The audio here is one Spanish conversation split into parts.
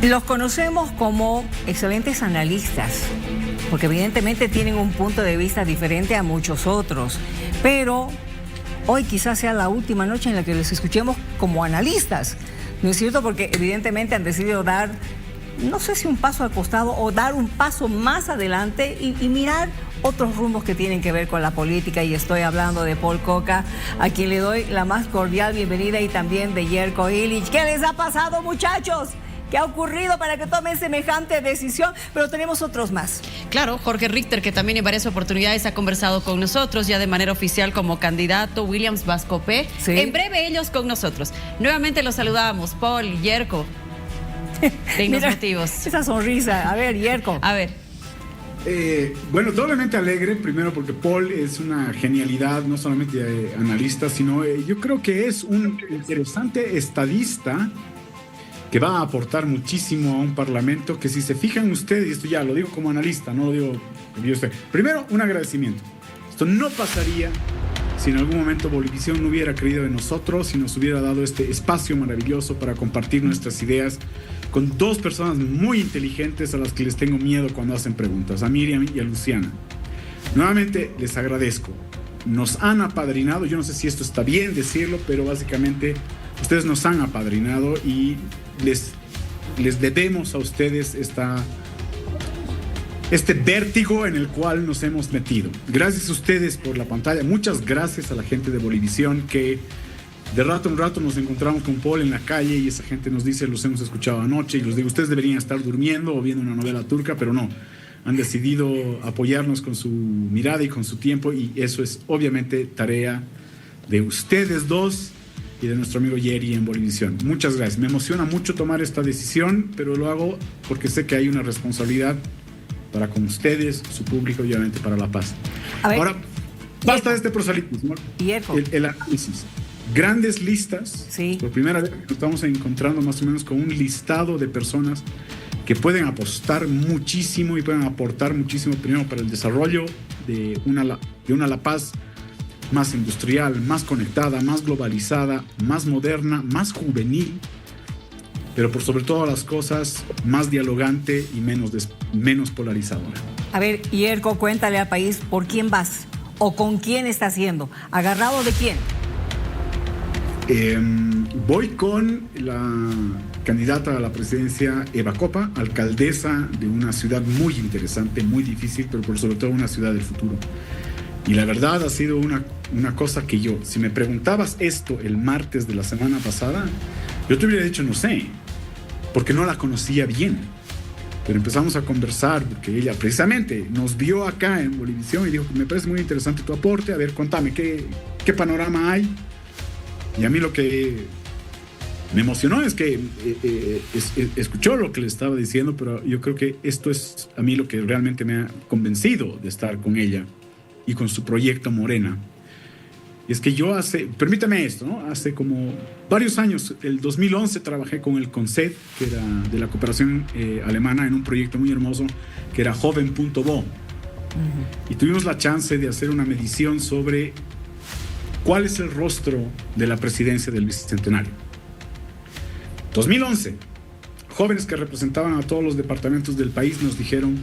Los conocemos como excelentes analistas, porque evidentemente tienen un punto de vista diferente a muchos otros, pero hoy quizás sea la última noche en la que los escuchemos como analistas, ¿no es cierto? Porque evidentemente han decidido dar, no sé si un paso al costado o dar un paso más adelante y mirar otros rumbos que tienen que ver con la política, y estoy hablando de Paul Coca, a quien le doy la más cordial bienvenida, y también de Jerko Illich. ¿Qué les ha pasado, muchachos? ¿Qué ha ocurrido para que tomen semejante decisión? Pero tenemos otros más. Claro, Jorge Richter, que también en varias oportunidades ha conversado con nosotros, ya de manera oficial como candidato, Williams Vascopé. Sí. En breve ellos con nosotros. Nuevamente los saludamos, Paul, Jerko, de Motivos. Esa sonrisa. A ver, Jerko. A ver. Bueno, doblemente alegre, primero porque Paul es una genialidad, no solamente analista, sino yo creo que es un interesante estadista que va a aportar muchísimo a un parlamento que, si se fijan ustedes, y esto ya lo digo como analista, no lo digo yo sé. Primero, un agradecimiento. Esto no pasaría si en algún momento Bolivisión no hubiera creído en nosotros y nos hubiera dado este espacio maravilloso para compartir nuestras ideas con dos personas muy inteligentes a las que les tengo miedo cuando hacen preguntas, a Miriam y a Luciana. Nuevamente les agradezco. Nos han apadrinado, yo no sé si esto está bien decirlo, pero básicamente ustedes nos han apadrinado y les debemos a ustedes este vértigo en el cual nos hemos metido. Gracias a ustedes por la pantalla. Muchas gracias a la gente de Bolivisión, que de rato en rato nos encontramos con Paul en la calle y esa gente nos dice: los hemos escuchado anoche, y les digo, ustedes deberían estar durmiendo o viendo una novela turca, pero no. Han decidido apoyarnos con su mirada y con su tiempo, y eso es obviamente tarea de ustedes dos y de nuestro amigo Jerry en Bolivisión. Muchas gracias. Me emociona mucho tomar esta decisión, pero lo hago porque sé que hay una responsabilidad para con ustedes, su público, y obviamente para la paz. Ahora, basta de este proselitismo. El análisis. Grandes listas. Sí. Por primera vez nos estamos encontrando más o menos con un listado de personas que pueden apostar muchísimo y pueden aportar muchísimo, primero, para el desarrollo de una La Paz más industrial, más conectada, más globalizada, más moderna, más juvenil, pero por sobre todas las cosas, más dialogante y menos polarizadora. A ver, Jerko, cuéntale al país por quién vas o con quién estás yendo. ¿Agarrado de quién? Voy con la candidata a la presidencia, Eva Copa, alcaldesa de una ciudad muy interesante, muy difícil, pero por sobre todo una ciudad del futuro. Y la verdad ha sido una cosa que yo, si me preguntabas esto el martes de la semana pasada, yo te hubiera dicho no sé, porque no la conocía bien. Pero empezamos a conversar porque ella precisamente nos vio acá en Bolivisión y dijo: me parece muy interesante tu aporte, a ver, contame, ¿qué panorama hay? Y a mí lo que me emocionó es que escuchó lo que le estaba diciendo, pero yo creo que esto es a mí lo que realmente me ha convencido de estar con ella y con su proyecto Morena. Y es que yo permítame esto, ¿no? Hace como varios años, el 2011, trabajé con el CONCED, que era de la cooperación alemana, en un proyecto muy hermoso que era Joven.bo. Y tuvimos la chance de hacer una medición sobre cuál es el rostro de la presidencia del Bicentenario. 2011, jóvenes que representaban a todos los departamentos del país nos dijeron: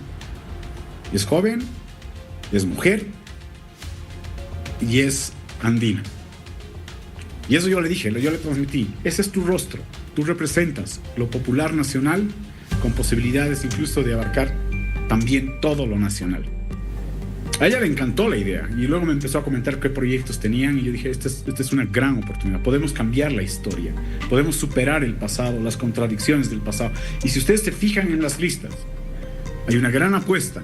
es joven, es mujer y es andina. Y eso yo le dije, yo le transmití: ese es tu rostro, tú representas lo popular nacional con posibilidades incluso de abarcar también todo lo nacional. A ella le encantó la idea y luego me empezó a comentar qué proyectos tenían, y yo dije: esta es una gran oportunidad, podemos cambiar la historia, podemos superar el pasado, las contradicciones del pasado. Y si ustedes se fijan en las listas, hay una gran apuesta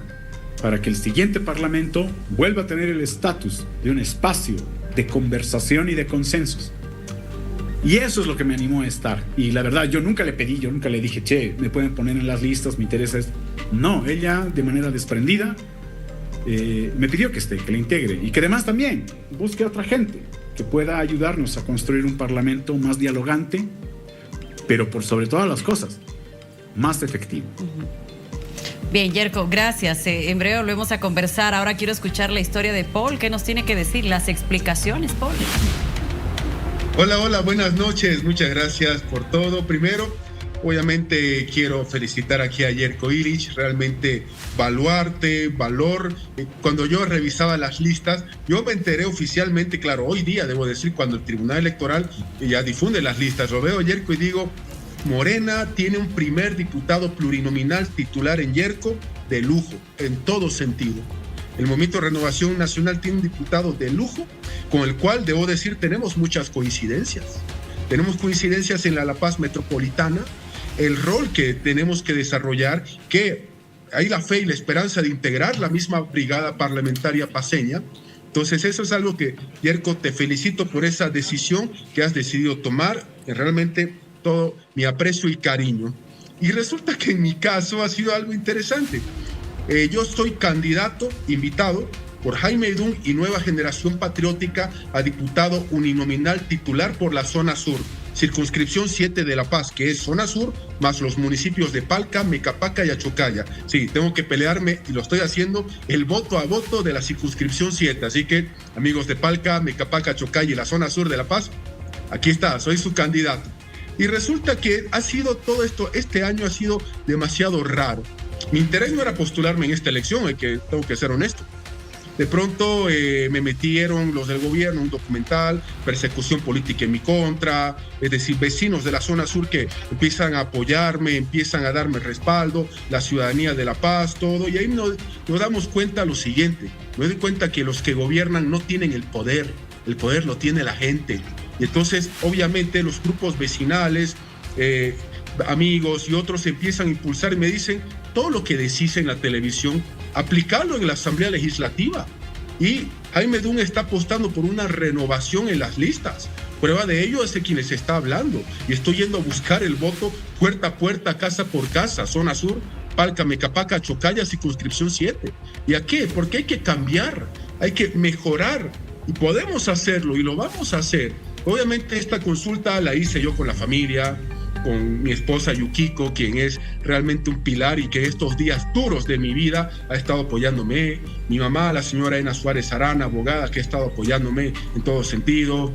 para que el siguiente parlamento vuelva a tener el estatus de un espacio de conversación y de consensos. Y eso es lo que me animó a estar. Y la verdad, yo nunca le pedí, yo nunca le dije: che, me pueden poner en las listas, me interesa esto. No, ella de manera desprendida me pidió que esté, que le integre, y que además también busque a otra gente que pueda ayudarnos a construir un parlamento más dialogante, pero por sobre todas las cosas, más efectivo. Bien, Jerko, gracias. En breve volvemos a conversar. Ahora quiero escuchar la historia de Paul. ¿Qué nos tiene que decir? Las explicaciones, Paul. Hola, buenas noches. Muchas gracias por todo. Primero, Obviamente quiero felicitar aquí a Jerko Ilić, realmente baluarte, valor. Cuando yo revisaba las listas, yo me enteré oficialmente, claro, hoy día debo decir, cuando el Tribunal Electoral ya difunde las listas, lo veo a Jerko y digo, Morena tiene un primer diputado plurinominal titular en Jerko de lujo, en todo sentido. El Movimiento de Renovación Nacional tiene un diputado de lujo, con el cual, debo decir, tenemos muchas coincidencias. Tenemos coincidencias en la Paz metropolitana, el rol que tenemos que desarrollar, que hay la fe y la esperanza de integrar la misma brigada parlamentaria paceña. Entonces eso es algo que, Jerko, te felicito por esa decisión que has decidido tomar, realmente todo mi aprecio y cariño. Y resulta que en mi caso ha sido algo interesante. Yo soy candidato, invitado por Jaime Edún y Nueva Generación Patriótica a diputado uninominal titular por la zona sur, circunscripción 7 de La Paz, que es zona sur, más los municipios de Palca, Mecapaca y Achocalla. Sí, tengo que pelearme, y lo estoy haciendo, el voto a voto de la circunscripción 7. Así que, amigos de Palca, Mecapaca, Achocalla y la zona sur de La Paz, aquí está, soy su candidato. Y resulta que ha sido todo esto, este año ha sido demasiado raro. Mi interés no era postularme en esta elección, que tengo que ser honesto. De pronto me metieron los del gobierno un documental, persecución política en mi contra, es decir, vecinos de la zona sur que empiezan a apoyarme, empiezan a darme respaldo, la ciudadanía de La Paz, todo, y ahí nos damos cuenta lo siguiente, nos doy cuenta que los que gobiernan no tienen el poder lo tiene la gente. Y entonces, obviamente, los grupos vecinales, amigos y otros empiezan a impulsar y me dicen, todo lo que decís en la televisión, aplicarlo en la Asamblea Legislativa. Y Jaime Edún está apostando por una renovación en las listas. Prueba de ello es de quienes está hablando. Y estoy yendo a buscar el voto puerta a puerta, casa por casa, zona sur, Palca, Mecapaca, Achocalla, circunscripción 7. ¿Y a qué? Porque hay que cambiar, hay que mejorar. Y podemos hacerlo y lo vamos a hacer. Obviamente esta consulta la hice yo con la familia, con mi esposa Yukiko, quien es realmente un pilar y que estos días duros de mi vida ha estado apoyándome. Mi mamá, la señora Ena Suárez Arana, abogada, que ha estado apoyándome en todo sentido.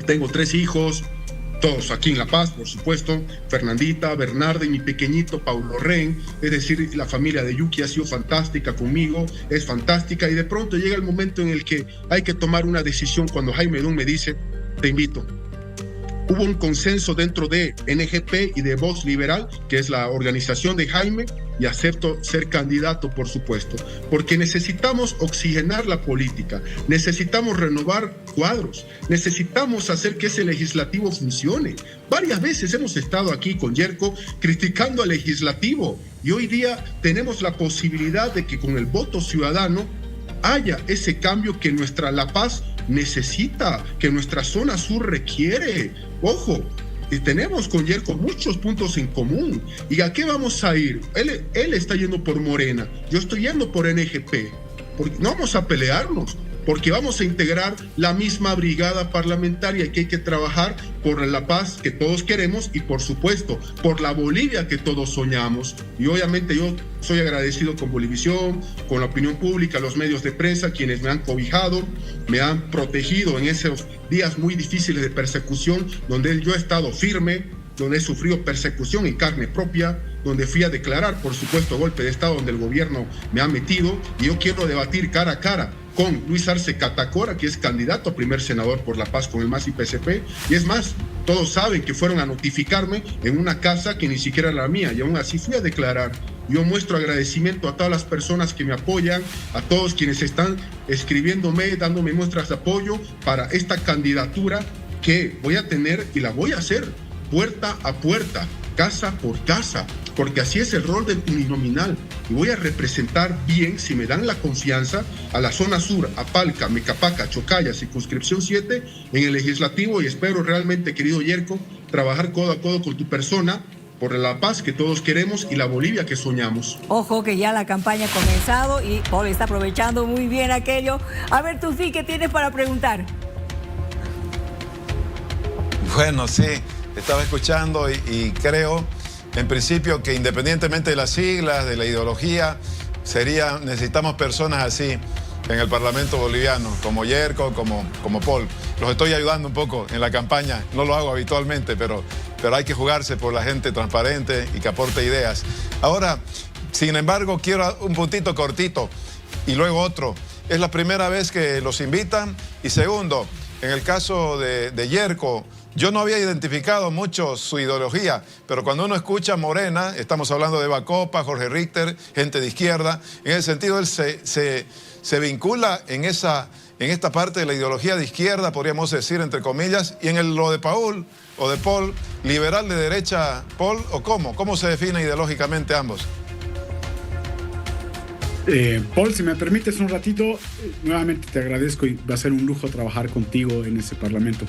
Tengo 3 hijos, todos aquí en La Paz, por supuesto. Fernandita, Bernarda y mi pequeñito Paulo Ren. Es decir, la familia de Yuki ha sido fantástica conmigo, es fantástica. Y de pronto llega el momento en el que hay que tomar una decisión cuando Jaime Edún me dice, te invito. Hubo un consenso dentro de NGP y de Voz Liberal, que es la organización de Jaime, y acepto ser candidato, por supuesto, porque necesitamos oxigenar la política, necesitamos renovar cuadros, necesitamos hacer que ese legislativo funcione. Varias veces hemos estado aquí con Jerko criticando al legislativo y hoy día tenemos la posibilidad de que con el voto ciudadano haya ese cambio que nuestra La Paz necesita, que nuestra zona sur requiere. Ojo, tenemos con Jerko muchos puntos en común. ¿Y a qué vamos a ir? Él está yendo por Morena, yo estoy yendo por NGP. Porque no vamos a pelearnos, porque vamos a integrar la misma brigada parlamentaria que hay que trabajar por la paz que todos queremos y, por supuesto, por la Bolivia que todos soñamos. Y obviamente yo soy agradecido con Bolivisión, con la opinión pública, los medios de prensa, quienes me han cobijado, me han protegido en esos días muy difíciles de persecución, donde yo he estado firme, donde he sufrido persecución en carne propia, donde fui a declarar, por supuesto, golpe de Estado, donde el gobierno me ha metido, y yo quiero debatir cara a cara con Luis Arce Catacora, que es candidato a primer senador por La Paz con el MAS y PSP, y es más, todos saben que fueron a notificarme en una casa que ni siquiera era la mía, y aún así fui a declarar. Yo muestro agradecimiento a todas las personas que me apoyan, a todos quienes están escribiéndome, dándome muestras de apoyo para esta candidatura que voy a tener y la voy a hacer puerta a puerta, casa por casa, porque así es el rol del uninominal. Y voy a representar bien, si me dan la confianza, a la zona sur, a Palca, Mecapaca, Achocalla, circunscripción 7, en el legislativo, y espero realmente, querido Jerko, trabajar codo a codo con tu persona por la paz que todos queremos y la Bolivia que soñamos. Ojo que ya la campaña ha comenzado y Paul está aprovechando muy bien aquello. A ver, tú sí, ¿qué tienes para preguntar? Bueno, sí, estaba escuchando y creo, en principio, que independientemente de las siglas, de la ideología, necesitamos personas así en el Parlamento boliviano, como Jerko, como Paul. Los estoy ayudando un poco en la campaña, no lo hago habitualmente, pero pero hay que jugarse por la gente transparente y que aporte ideas. Ahora, sin embargo, quiero un puntito cortito y luego otro. Es la primera vez que los invitan. Y segundo, en el caso de Yerko, yo no había identificado mucho su ideología, pero cuando uno escucha Morena, estamos hablando de Eva Copa, Jorge Richter, gente de izquierda, en ese sentido él se vincula en esta parte de la ideología de izquierda, podríamos decir, entre comillas, y en lo de Paul, liberal de derecha, Paul, ¿o cómo? ¿Cómo se define ideológicamente ambos? Paul, si me permites un ratito, nuevamente te agradezco y va a ser un lujo trabajar contigo en ese Parlamento.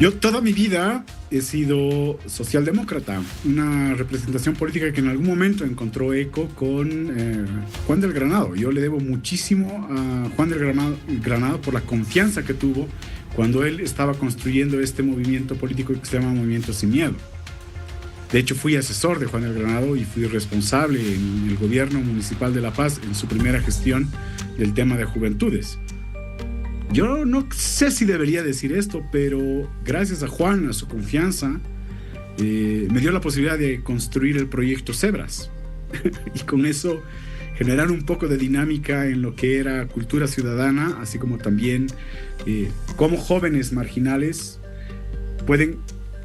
Yo toda mi vida he sido socialdemócrata, una representación política que en algún momento encontró eco con Juan del Granado. Yo le debo muchísimo a Juan del Granado por la confianza que tuvo cuando él estaba construyendo este movimiento político que se llama Movimiento Sin Miedo. De hecho, fui asesor de Juan del Granado y fui responsable en el gobierno municipal de La Paz en su primera gestión del tema de juventudes. Yo no sé si debería decir esto, pero gracias a Juan, a su confianza, me dio la posibilidad de construir el proyecto Cebras y con eso generar un poco de dinámica en lo que era cultura ciudadana, así como también cómo jóvenes marginales pueden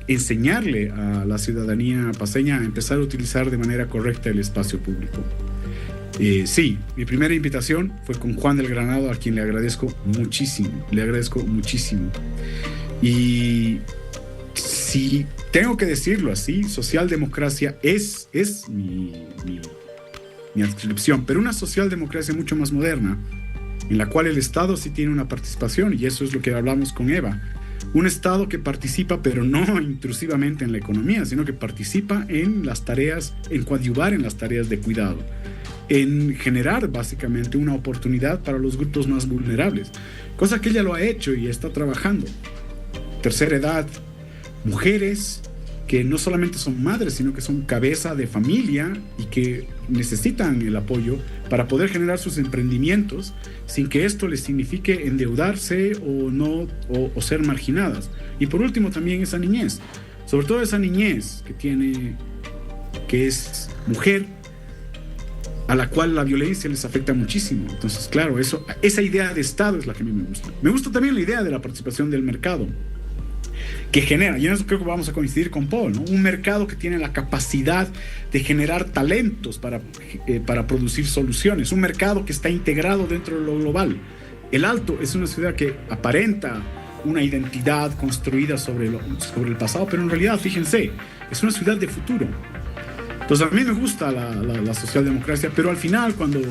enseñarle a la ciudadanía paceña a empezar a utilizar de manera correcta el espacio público. Sí, mi primera invitación fue con Juan del Granado, a quien le agradezco muchísimo, Y si tengo que decirlo así, socialdemocracia es mi adscripción, pero una socialdemocracia mucho más moderna, en la cual el Estado sí tiene una participación, y eso es lo que hablamos con Eva. Un Estado que participa, pero no intrusivamente en la economía, sino que participa en las tareas, en coadyuvar en las tareas de cuidado, en generar básicamente una oportunidad para los grupos más vulnerables, cosa que ella lo ha hecho y está trabajando. Tercera edad, mujeres que no solamente son madres, sino que son cabeza de familia y que necesitan el apoyo para poder generar sus emprendimientos sin que esto les signifique endeudarse o ser marginadas. Y por último también esa niñez, sobre todo esa niñez que es mujer, a la cual la violencia les afecta muchísimo. Entonces, claro, esa idea de Estado es la que a mí me gusta. Me gusta también la idea de la participación del mercado, que genera, y en eso creo que vamos a coincidir con Paul, ¿no? Un mercado que tiene la capacidad de generar talentos para producir soluciones, un mercado que está integrado dentro de lo global. El Alto es una ciudad que aparenta una identidad construida sobre el pasado, pero en realidad, fíjense, es una ciudad de futuro. Entonces, a mí me gusta la socialdemocracia, pero al final, cuando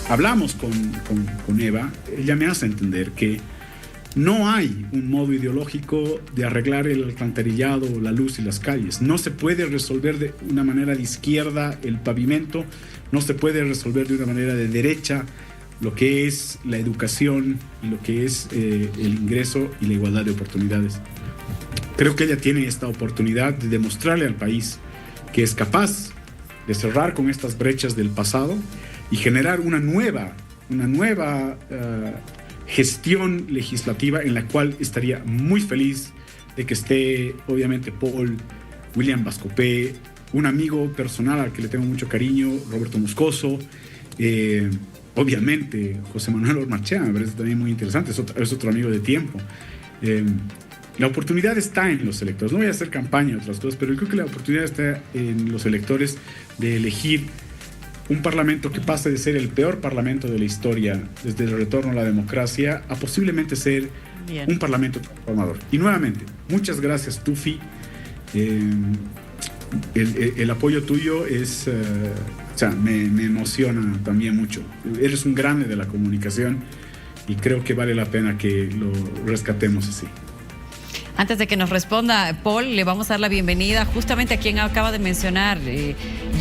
hablamos con Eva, ella me hace entender que no hay un modo ideológico de arreglar el alcantarillado, la luz y las calles. No se puede resolver de una manera de izquierda el pavimento, no se puede resolver de una manera de derecha lo que es la educación y lo que es el ingreso y la igualdad de oportunidades. Creo que ella tiene esta oportunidad de demostrarle al país que es capaz de cerrar con estas brechas del pasado y generar una nueva gestión legislativa en la cual estaría muy feliz de que esté, obviamente, Paul, William Vascopé, un amigo personal al que le tengo mucho cariño, Roberto Moscoso, obviamente José Manuel Ormachea, me parece también muy interesante, es otro amigo de tiempo. La oportunidad está en los electores. No voy a hacer campaña y otras cosas, pero yo creo que la oportunidad está en los electores de elegir un parlamento que pase de ser el peor parlamento de la historia desde el retorno a la democracia a posiblemente ser un parlamento transformador. Y nuevamente, muchas gracias, Tufi. El apoyo tuyo es, me emociona también mucho. Eres un grande de la comunicación y creo que vale la pena que lo rescatemos así. Antes de que nos responda Paul, le vamos a dar la bienvenida justamente a quien acaba de mencionar,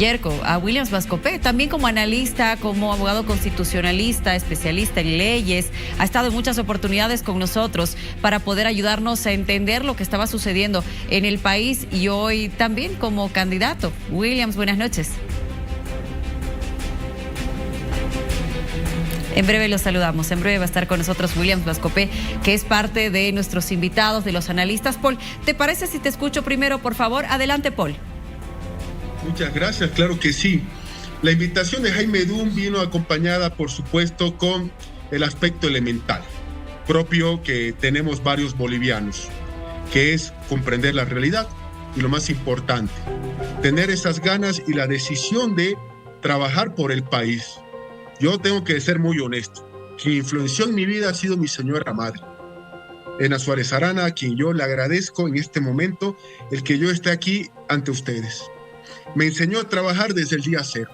Yerko, a Williams Vascopé, también como analista, como abogado constitucionalista, especialista en leyes, ha estado en muchas oportunidades con nosotros para poder ayudarnos a entender lo que estaba sucediendo en el país y hoy también como candidato. Williams, buenas noches. En breve los saludamos. En breve va a estar con nosotros Williams Vascopé, que es parte de nuestros invitados, de los analistas. Paul, ¿te parece si te escucho primero, por favor? Adelante, Paul. Muchas gracias, claro que sí. La invitación de Jaime Dunn vino acompañada, por supuesto, con el aspecto elemental, propio que tenemos varios bolivianos, que es comprender la realidad y lo más importante, tener esas ganas y la decisión de trabajar por el país. Yo tengo que ser muy honesto. Quien influenció en mi vida ha sido mi señora madre, Ena Suárez Arana, a quien yo le agradezco en este momento el que yo esté aquí ante ustedes. Me enseñó a trabajar desde el día cero.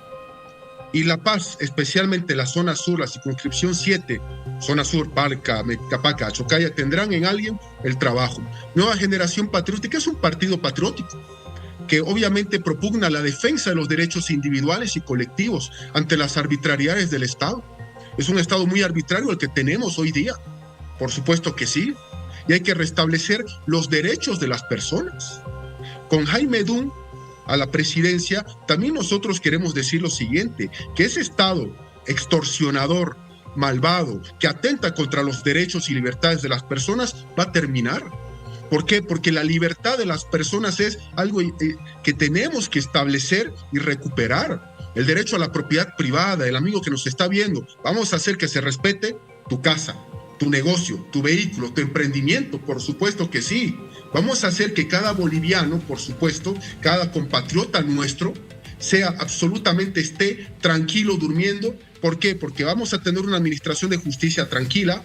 Y La Paz, especialmente la zona sur, la circunscripción 7, zona sur, Palca, Mecapaca, Chocaya, tendrán en alguien el trabajo. Nueva Generación Patriótica es un partido patriótico que obviamente propugna la defensa de los derechos individuales y colectivos ante las arbitrariedades del Estado. Es un Estado muy arbitrario el que tenemos hoy día. Por supuesto que sí. Y hay que restablecer los derechos de las personas. Con Jaime Dunn a la presidencia, también nosotros queremos decir lo siguiente, que ese Estado extorsionador, malvado, que atenta contra los derechos y libertades de las personas, va a terminar. ¿Por qué? Porque la libertad de las personas es algo que tenemos que establecer y recuperar. El derecho a la propiedad privada, el amigo que nos está viendo, vamos a hacer que se respete tu casa, tu negocio, tu vehículo, tu emprendimiento, por supuesto que sí. Vamos a hacer que cada boliviano, por supuesto, cada compatriota nuestro, esté tranquilo durmiendo. ¿Por qué? Porque vamos a tener una administración de justicia tranquila,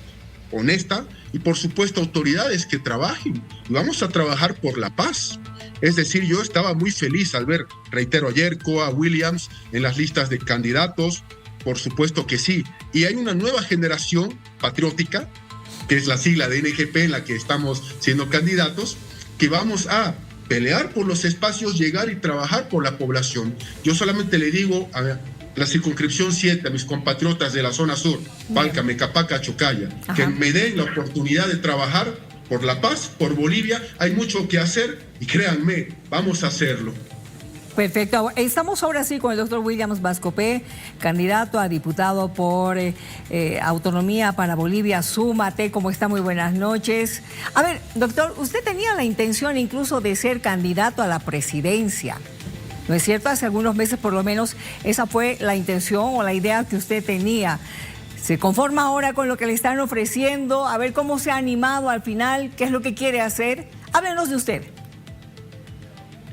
honesta, y por supuesto autoridades que trabajen. Y vamos a trabajar por la paz. Es decir, yo estaba muy feliz al ver, reitero, a Yerko, a Williams en las listas de candidatos. Por supuesto que sí. Y hay una nueva generación patriótica, que es la sigla de NGP en la que estamos siendo candidatos, que vamos a pelear por los espacios, llegar y trabajar por la población. Yo solamente le digo a la circunscripción 7, a mis compatriotas de la zona sur, Palca, Mecapaca, Chocaya, que me den la oportunidad de trabajar por la paz, por Bolivia. Hay mucho que hacer y créanme, vamos a hacerlo. Perfecto. Estamos ahora sí con el doctor Williams Vascopé, candidato a diputado por Autonomía para Bolivia, Súmate. ¿Cómo está? Muy buenas noches. A ver, doctor, usted tenía la intención incluso de ser candidato a la presidencia, ¿no es cierto? Hace algunos meses por lo menos esa fue la intención o la idea que usted tenía. ¿Se conforma ahora con lo que le están ofreciendo? A ver cómo se ha animado al final, qué es lo que quiere hacer. Háblenos de usted.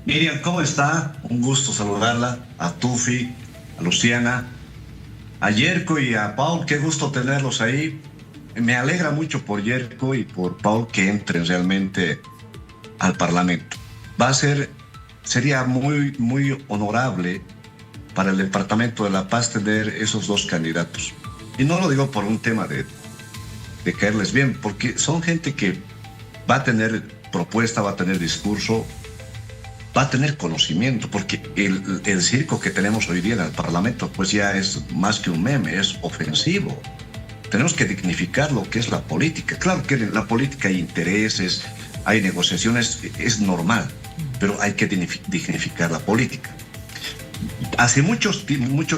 Miriam, ¿cómo está? Un gusto saludarla, a Tufi, a Luciana, a Yerko y a Paul, qué gusto tenerlos ahí. Me alegra mucho por Yerko y por Paul que entren realmente al Parlamento. Sería muy, muy honorable para el Departamento de La Paz tener esos dos candidatos. Y no lo digo por un tema de caerles bien, porque son gente que va a tener propuesta, va a tener discurso, va a tener conocimiento, porque el circo que tenemos hoy día en el Parlamento pues ya es más que un meme, es ofensivo. Tenemos que dignificar lo que es la política. Claro que en la política hay intereses, hay negociaciones, es normal, pero hay que dignificar la política. Hace mucho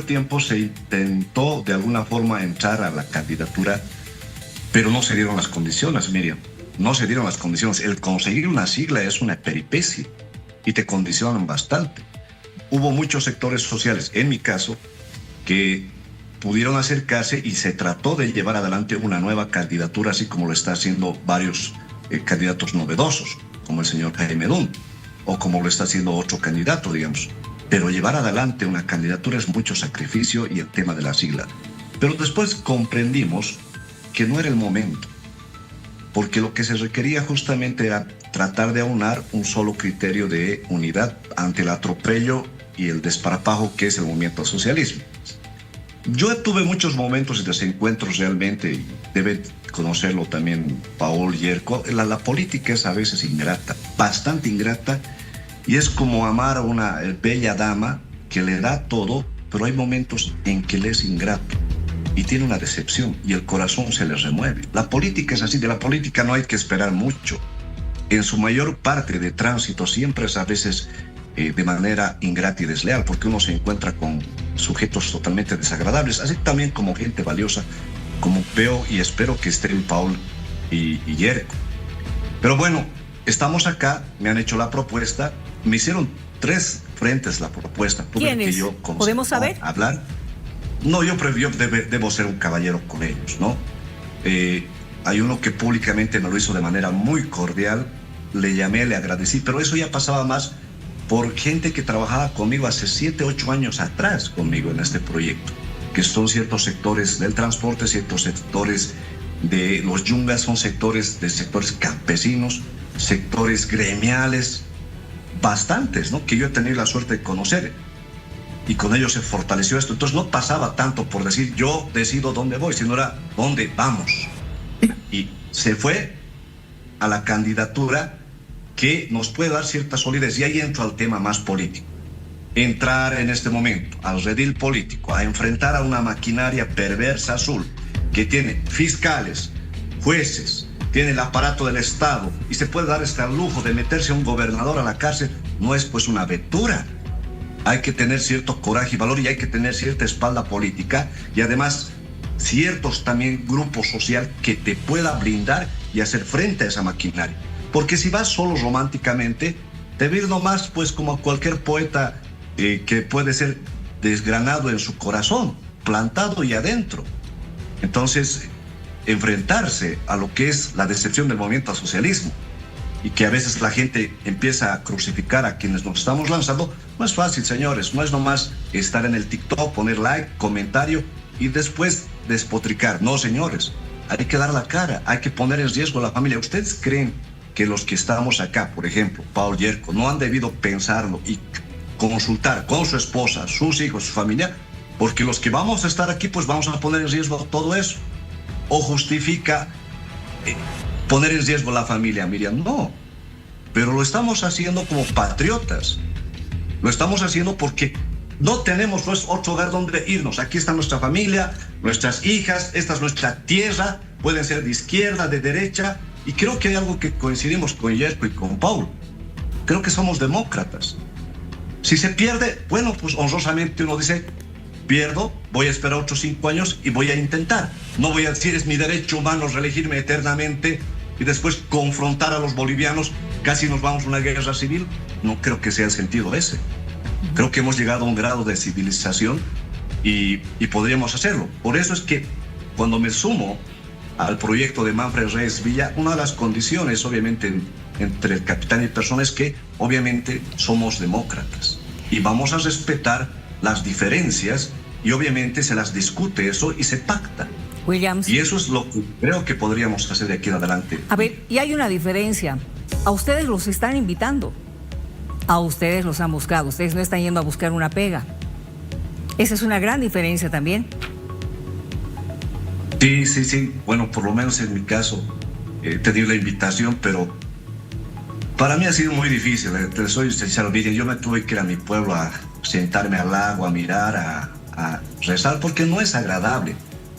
tiempo se intentó de alguna forma entrar a la candidatura, pero no se dieron las condiciones, Miriam. No se dieron las condiciones. El conseguir una sigla es una peripecia y te condicionan bastante. Hubo muchos sectores sociales, en mi caso, que pudieron acercarse y se trató de llevar adelante una nueva candidatura, así como lo está haciendo varios candidatos novedosos, como el señor Jaime Dunn, o como lo está haciendo otro candidato, digamos. Pero llevar adelante una candidatura es mucho sacrificio y el tema de la sigla. Pero después comprendimos que no era el momento, porque lo que se requería justamente era tratar de aunar un solo criterio de unidad ante el atropello y el desparpajo que es el movimiento al socialismo. Yo tuve muchos momentos y desencuentros realmente, y debe conocerlo también Paul Yerko. La política es a veces ingrata, bastante ingrata, y es como amar a una bella dama que le da todo, pero hay momentos en que le es ingrato y tiene una decepción y el corazón se le remueve. La política es así, de la política no hay que esperar mucho. En su mayor parte de tránsito siempre es a veces de manera ingrata y desleal, porque uno se encuentra con sujetos totalmente desagradables, así también como gente valiosa, como veo y espero que estén Paul y Yerko. Pero bueno, estamos acá, me han hecho la propuesta, me hicieron 3 frentes la propuesta. ¿Quiénes? ¿Podemos saber? Hablar. No, yo debo ser un caballero con ellos, ¿no? Hay uno que públicamente me lo hizo de manera muy cordial, le llamé, le agradecí, pero eso ya pasaba más por gente que trabajaba conmigo hace 7, 8 años atrás conmigo en este proyecto, que son ciertos sectores del transporte, ciertos sectores de los yungas, son sectores campesinos, sectores gremiales, bastantes, ¿no? Que yo he tenido la suerte de conocer y con ellos se fortaleció esto. Entonces no pasaba tanto por decir yo decido dónde voy, sino era dónde vamos. Y se fue a la candidatura que nos puede dar cierta solidez. Y ahí entro al tema más político. Entrar en este momento al redil político, a enfrentar a una maquinaria perversa azul que tiene fiscales, jueces, tiene el aparato del Estado y se puede dar este lujo de meterse a un gobernador a la cárcel, no es pues una aventura. Hay que tener cierto coraje y valor y hay que tener cierta espalda política y además ciertos también grupos social que te pueda blindar y hacer frente a esa maquinaria. Porque si vas solo románticamente, te ves nomás pues como cualquier poeta que puede ser desgranado en su corazón, plantado y adentro. Entonces, enfrentarse a lo que es la decepción del movimiento al socialismo y que a veces la gente empieza a crucificar a quienes nos estamos lanzando, no es fácil, señores, no es nomás estar en el TikTok, poner like, comentario y después despotricar. No, señores, hay que dar la cara, hay que poner en riesgo a la familia. ¿Ustedes creen que los que estamos acá, por ejemplo, Paul Yerko, no han debido pensarlo y consultar con su esposa, sus hijos, su familia? Porque los que vamos a estar aquí, pues vamos a poner en riesgo todo eso. ¿O justifica poner en riesgo la familia, Miriam? No, pero lo estamos haciendo como patriotas. Lo estamos haciendo porque no tenemos pues, otro hogar donde irnos. Aquí está nuestra familia, nuestras hijas, esta es nuestra tierra, pueden ser de izquierda, de derecha, y creo que hay algo que coincidimos con Yerko y con Paul. Creo que somos demócratas. Si se pierde, bueno, pues honrosamente uno dice, pierdo, voy a esperar otros 5 años y voy a intentar. No voy a decir es mi derecho humano reelegirme eternamente y después confrontar a los bolivianos, casi nos vamos a una guerra civil. No creo que sea el sentido ese. Creo que hemos llegado a un grado de civilización y podríamos hacerlo. Por eso es que cuando me sumo al proyecto de Manfred Reyes Villa, una de las condiciones, obviamente, entre el capitán y persona es que, obviamente, somos demócratas y vamos a respetar las diferencias y, obviamente, se las discute eso y se pacta. Williams. Y eso es lo que creo que podríamos hacer de aquí en adelante. A ver, y hay una diferencia. A ustedes los están invitando. A ustedes los han buscado. Ustedes no están yendo a buscar una pega. Esa es una gran diferencia también. Sí. Bueno, por lo menos en mi caso he tenido la invitación, pero para mí ha sido muy difícil. Te soy sincero, miren, yo me tuve que ir a mi pueblo a sentarme al lago, a mirar, a rezar, porque no es agradable.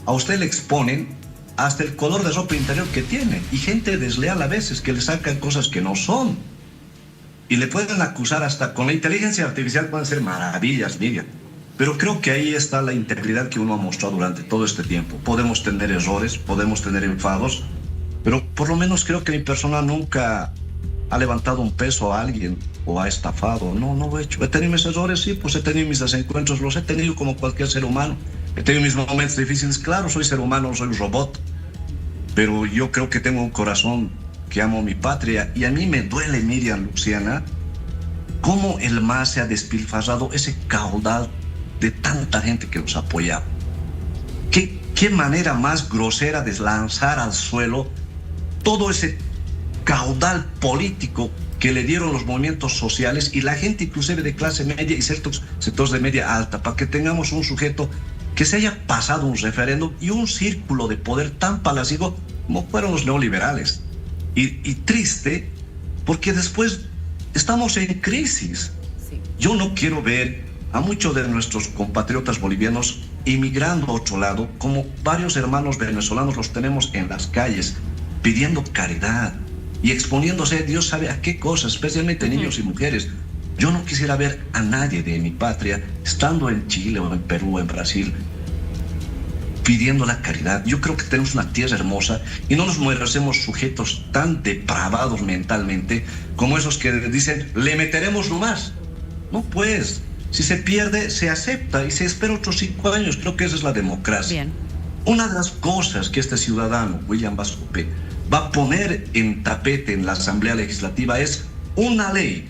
A usted le exponen hasta el color de ropa interior que tiene y gente desleal a veces que le sacan cosas que no son. Y le pueden acusar hasta con la inteligencia artificial, pueden ser maravillas, Miriam. Pero creo que ahí está la integridad que uno ha mostrado durante todo este tiempo. Podemos tener errores, podemos tener enfados, pero por lo menos creo que mi persona nunca ha levantado un peso a alguien o ha estafado. No lo he hecho. He tenido mis errores, sí, pues he tenido mis desencuentros, los he tenido como cualquier ser humano. He tenido mis momentos difíciles, claro, soy ser humano, no soy un robot. Pero yo creo que tengo un corazón que amo mi patria y a mí me duele, Miriam, Luciana, cómo el MAS se ha despilfarrado ese caudal de tanta gente que nos apoyaba. ¿Qué manera más grosera de lanzar al suelo todo ese caudal político que le dieron los movimientos sociales y la gente inclusive de clase media y ciertos sectores de media alta, para que tengamos un sujeto que se haya pasado un referéndum y un círculo de poder tan palaciego como fueron los neoliberales. Y triste, porque después estamos en crisis. Sí. Yo no quiero ver a muchos de nuestros compatriotas bolivianos emigrando a otro lado, como varios hermanos venezolanos los tenemos en las calles, pidiendo caridad y exponiéndose, Dios sabe a qué cosas, especialmente niños y mujeres. Yo no quisiera ver a nadie de mi patria, estando en Chile o en Perú o en Brasil, pidiendo la caridad. Yo creo que tenemos una tierra hermosa y no nos merecemos sujetos tan depravados mentalmente como esos que dicen, le meteremos nomás. No, pues, si se pierde, se acepta y se espera otros 5 años. Creo que esa es la democracia. Bien. Una de las cosas que este ciudadano, William Vascope, va a poner en tapete en la Asamblea Legislativa es una ley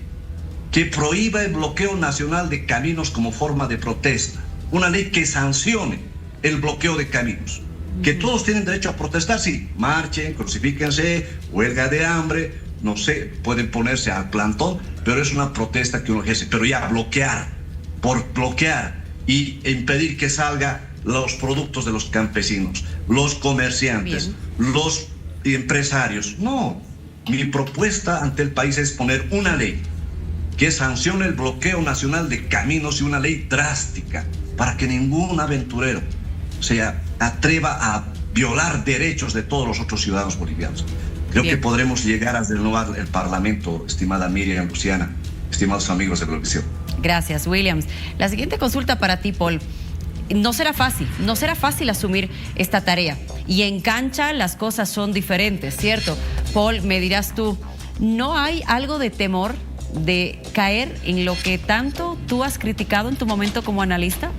que prohíba el bloqueo nacional de caminos como forma de protesta. Una ley que sancione el bloqueo de caminos. Que todos tienen derecho a protestar, sí, marchen, crucifíquense, huelga de hambre, no sé, pueden ponerse al plantón, pero es una protesta que uno ejerce. Pero ya bloquear, por bloquear y impedir que salgan los productos de los campesinos, los comerciantes, los empresarios. No, mi propuesta ante el país es poner una ley que sancione el bloqueo nacional de caminos y una ley drástica para que ningún aventurero se atreva a violar derechos de todos los otros ciudadanos bolivianos. Creo que podremos llegar a renovar el Parlamento, estimada Miriam, Luciana, estimados amigos de Globovisión. Gracias, Williams. La siguiente consulta para ti, Paul. No será fácil asumir esta tarea. Y en cancha las cosas son diferentes, ¿cierto? Paul, me dirás tú, ¿no hay algo de temor de caer en lo que tanto tú has criticado en tu momento como analista?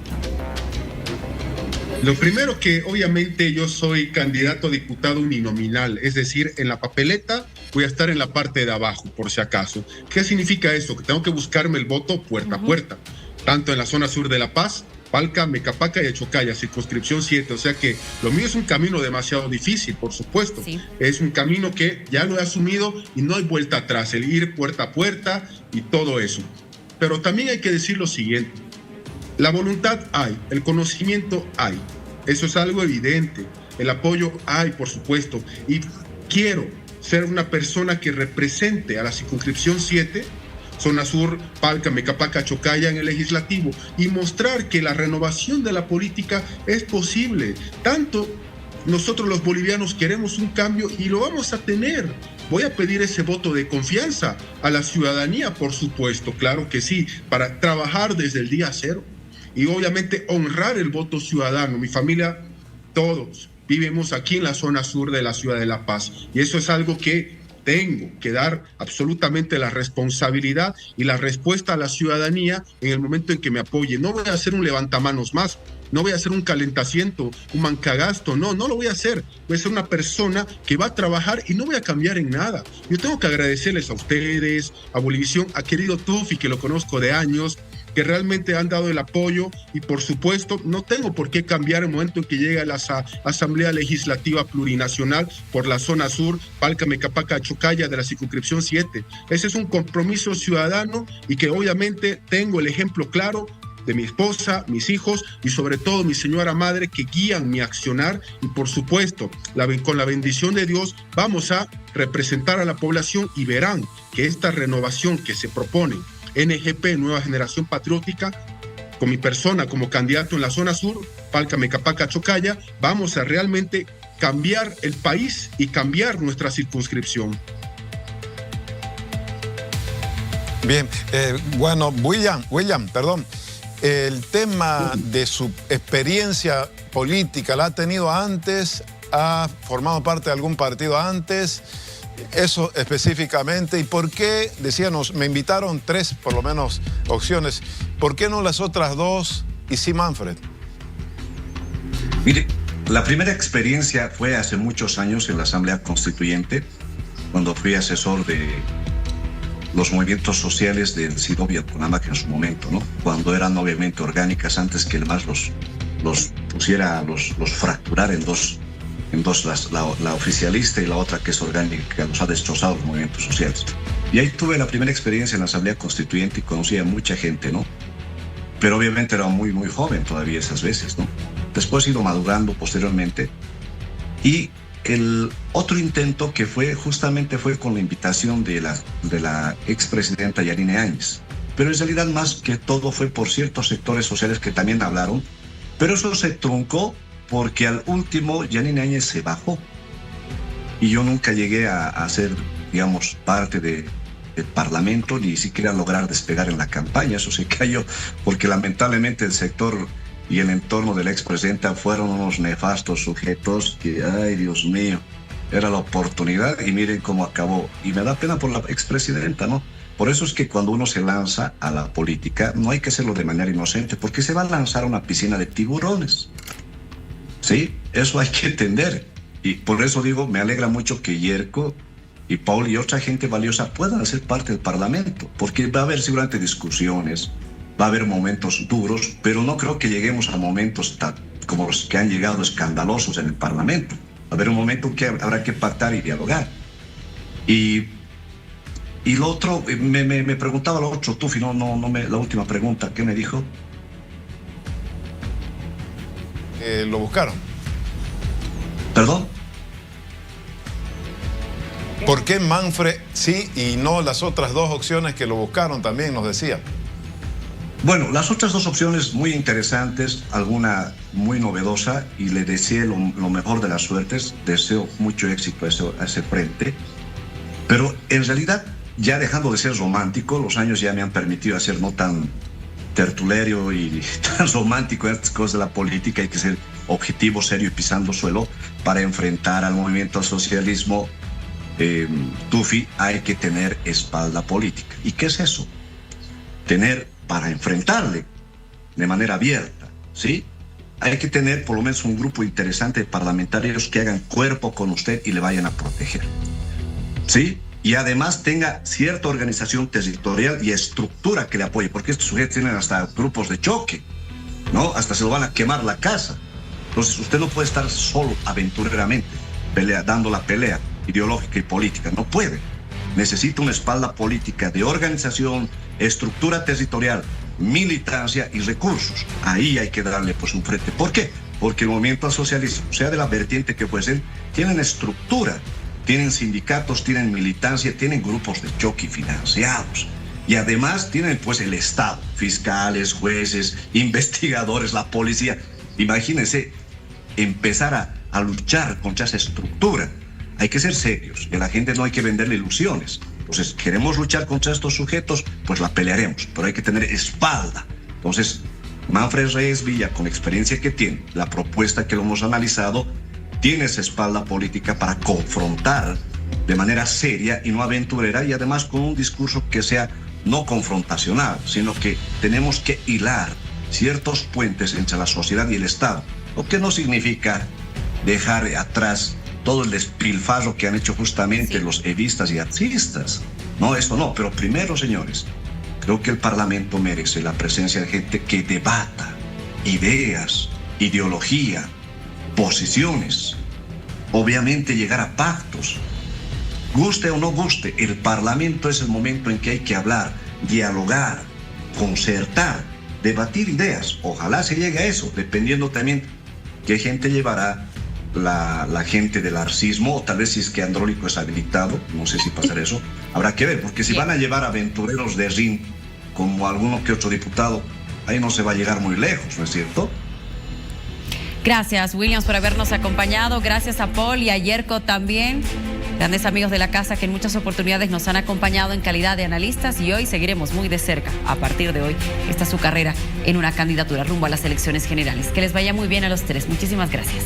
Lo primero que obviamente yo soy candidato a diputado uninominal, es decir, en la papeleta voy a estar en la parte de abajo, por si acaso. ¿Qué significa eso? Que tengo que buscarme el voto puerta a puerta, tanto en la zona sur de La Paz, Palca, Mecapaca y Achocaya, circunscripción 7. O sea que lo mío es un camino demasiado difícil, por supuesto. Sí. Es un camino que ya lo he asumido y no hay vuelta atrás, el ir puerta a puerta y todo eso. Pero también hay que decir lo siguiente. La voluntad hay, el conocimiento hay, eso es algo evidente, el apoyo hay, por supuesto, y quiero ser una persona que represente a la circunscripción 7, zona sur, Palca, Mecapaca, Achocaya en el legislativo, y mostrar que la renovación de la política es posible. Tanto nosotros los bolivianos queremos un cambio y lo vamos a tener. Voy a pedir ese voto de confianza a la ciudadanía, por supuesto, claro que sí, para trabajar desde el día cero. Y obviamente honrar el voto ciudadano. Mi familia, todos, vivimos aquí en la zona sur de la ciudad de La Paz. Y eso es algo que tengo que dar absolutamente la responsabilidad y la respuesta a la ciudadanía en el momento en que me apoye. No voy a hacer un levantamanos más, no voy a hacer un calentasiento, un mancagasto, no lo voy a hacer. Voy a ser una persona que va a trabajar y no voy a cambiar en nada. Yo tengo que agradecerles a ustedes, a Bolivisión, a querido Tufi, que lo conozco de años, que realmente han dado el apoyo y por supuesto no tengo por qué cambiar el momento en que llegue a la Asamblea Legislativa Plurinacional por la zona sur, Palca, Mecapaca, Achocaya de la circunscripción 7. Ese es un compromiso ciudadano y que obviamente tengo el ejemplo claro de mi esposa, mis hijos y sobre todo mi señora madre que guían mi accionar y por supuesto con la bendición de Dios vamos a representar a la población y verán que esta renovación que se propone NGP, Nueva Generación Patriótica, con mi persona como candidato en la zona sur, Palca, Mecapaca, Achocaya, vamos a realmente cambiar el país y cambiar nuestra circunscripción. Bien, bueno, William, perdón. El tema de su experiencia política, ¿la ha tenido antes? ¿Ha formado parte de algún partido antes? Eso específicamente. ¿Y por qué, decíamos, me invitaron 3 por lo menos opciones, ¿por qué no las otras 2 y sí Manfred? Mire, la primera experiencia fue hace muchos años en la Asamblea Constituyente, cuando fui asesor de los movimientos sociales del Sido Vietnamac en su momento, ¿no? Cuando eran obviamente orgánicas, antes que el MAS los pusiera, los fracturara en dos, la oficialista y la otra que es orgánica, los ha destrozado los movimientos sociales. Y ahí tuve la primera experiencia en la Asamblea Constituyente y conocí a mucha gente, ¿no? Pero obviamente era muy, muy joven todavía esas veces, ¿no? Después he ido madurando posteriormente. Y el otro intento que fue con la invitación de la expresidenta Yanine Áñez. Pero en realidad más que todo fue por ciertos sectores sociales que también hablaron. Pero eso se truncó porque al último Yanine Áñez se bajó y yo nunca llegué a ser, digamos, parte del Parlamento, ni siquiera lograr despegar en la campaña. Eso se cayó porque lamentablemente el sector y el entorno del expresidente fueron unos nefastos sujetos que, ay Dios mío, era la oportunidad y miren cómo acabó. Y me da pena por la expresidenta, ¿no? Por eso es que cuando uno se lanza a la política, no hay que hacerlo de manera inocente, porque se va a lanzar a una piscina de tiburones. ¿Sí? Eso hay que entender. Y por eso digo, me alegra mucho que Yerko y Paul y otra gente valiosa puedan ser parte del Parlamento, porque va a haber seguramente discusiones, va a haber momentos duros, pero no creo que lleguemos a momentos como los que han llegado escandalosos en el Parlamento. Va a haber un momento que habrá que pactar y dialogar. Y lo otro, me preguntaba lo otro, Tufi, la última pregunta, ¿qué me dijo? Lo buscaron. ¿Perdón? ¿Por qué Manfred sí y no las otras dos opciones que lo buscaron también, nos decía? Bueno, las otras dos opciones muy interesantes, alguna muy novedosa, y le deseé lo mejor de las suertes, deseo mucho éxito a ese frente, pero en realidad, ya dejando de ser romántico, los años ya me han permitido hacer no tan tertulerio y tan romántico en estas cosas de la política. Hay que ser objetivo, serio y pisando suelo para enfrentar al movimiento al socialismo. Tufi, hay que tener espalda política. ¿Y qué es eso? Tener para enfrentarle de manera abierta, ¿sí? Hay que tener por lo menos un grupo interesante de parlamentarios que hagan cuerpo con usted y le vayan a proteger, ¿sí? Y además tenga cierta organización territorial y estructura que le apoye, porque estos sujetos tienen hasta grupos de choque, ¿no? Hasta se lo van a quemar la casa. Entonces usted no puede estar solo aventureramente dando la pelea ideológica y política, no puede. Necesita una espalda política de organización, estructura territorial, militancia y recursos. Ahí hay que darle pues un frente. ¿Por qué? Porque el movimiento al socialismo, sea de la vertiente que fuesen, tienen estructura, tienen sindicatos, tienen militancia, tienen grupos de choque financiados. Y además tienen pues el Estado, fiscales, jueces, investigadores, la policía. Imagínense empezar a luchar contra esa estructura. Hay que ser serios, que a la gente no hay que venderle ilusiones. Entonces, queremos luchar contra estos sujetos, pues la pelearemos, pero hay que tener espalda. Entonces, Manfred Reyes Villa, con la experiencia que tiene, la propuesta que lo hemos analizado, tiene esa espalda política para confrontar de manera seria y no aventurera, y además con un discurso que sea no confrontacional, sino que tenemos que hilar ciertos puentes entre la sociedad y el Estado, lo que no significa dejar atrás todo el despilfarro que han hecho justamente los evistas y artistas. No, eso no, pero primero, señores, creo que el Parlamento merece la presencia de gente que debata ideas, ideología, posiciones, obviamente llegar a pactos. Guste o no guste, el Parlamento es el momento en que hay que hablar, dialogar, concertar, debatir ideas. Ojalá se llegue a eso, dependiendo también qué gente llevará la gente del arcismo, o tal vez si es que Andrónico es habilitado, no sé si pasará eso, habrá que ver, porque si van a llevar aventureros de ring como alguno que otro diputado, ahí no se va a llegar muy lejos, ¿no es cierto? Gracias, Williams, por habernos acompañado. Gracias a Paul y a Yerko también, grandes amigos de la casa que en muchas oportunidades nos han acompañado en calidad de analistas, y hoy seguiremos muy de cerca. A partir de hoy está su carrera en una candidatura rumbo a las elecciones generales. Que les vaya muy bien a los tres. Muchísimas gracias.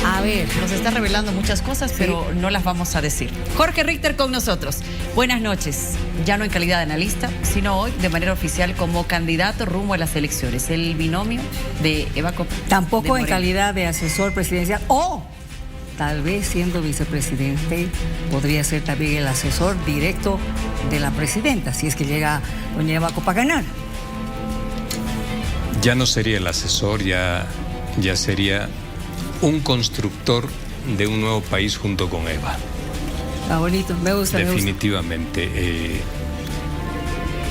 A ver, nos está revelando muchas cosas, pero no las vamos a decir. Jorge Richter con nosotros. Buenas noches. Ya no en calidad de analista, sino hoy de manera oficial como candidato rumbo a las elecciones. El binomio de Eva Copé. Tampoco en calidad de asesor presidencial, o tal vez siendo vicepresidente podría ser también el asesor directo de la presidenta, si es que llega doña Eva Copé a ganar. Ya no sería el asesor, ya sería un constructor de un nuevo país junto con Eva. Está bonito, me gusta. Definitivamente.